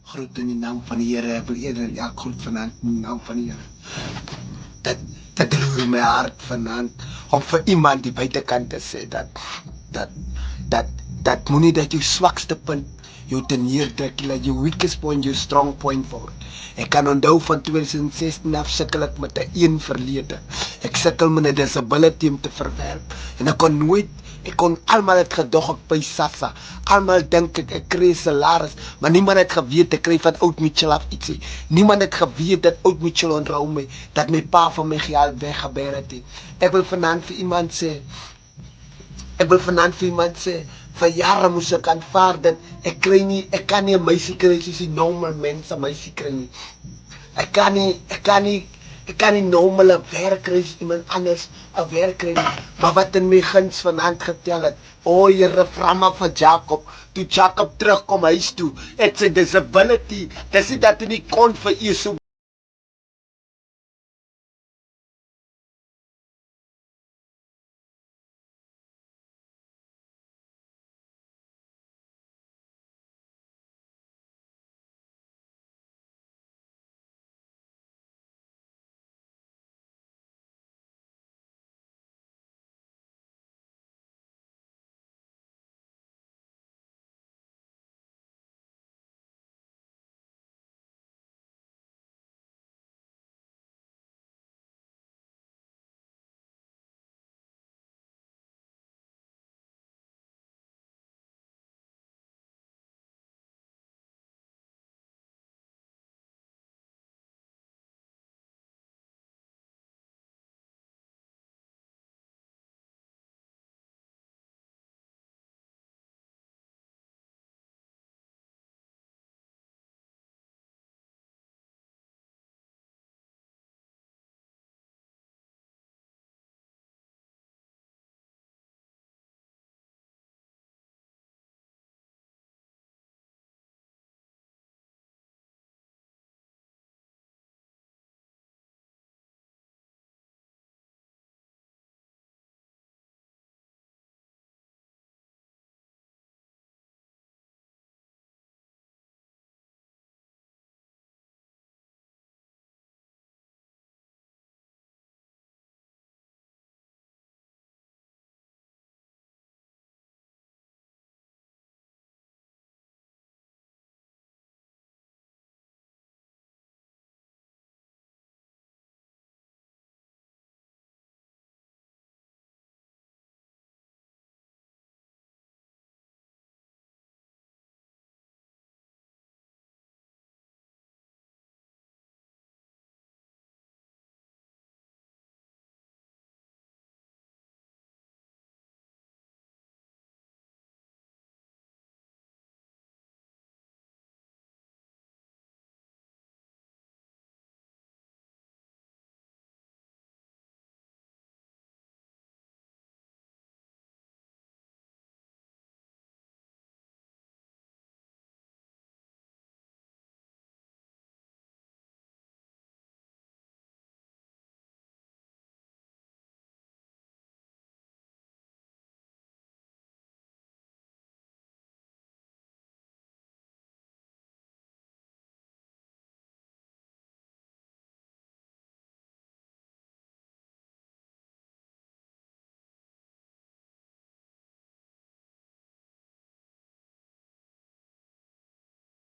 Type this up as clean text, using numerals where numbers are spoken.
Groet in die naam van die Here. Ek wil eerder groet vanaand in die naam van die Here. Dat roer my hart vanaand om vir iemand die buitekant te sê dat moenie dat jou swakste punt jou te neerdruk, dat jou weakest point jou strong point word. Ek kan onthou van 2016 af sukkel ek met 'n een verlede. Ek sukkel met 'n disability om te verwerp en ek kon almal het gedog ek by SASSA. Almal dink ek kry salaris, maar niemand het geweet ek kry van Oud Mutual af ietsie. Niemand het geweet dat Oud Mutual onthou my, dat my pa van my geld weggebeer het. Ek wil vanaand vir iemand sê, vir jare moes ek aanvaar dat ek kan nie 'n meisie kry soos die normal mense meisie kry nie. Ek kan nie normale werk kry as iemand anders 'n werk kry nie. Maar wat in my guns vanaand getel het, Here, vra maar vir Jacob, toe Jacob terugkom huis toe, het sy disability, dis nie dat hy nie kon vir Esau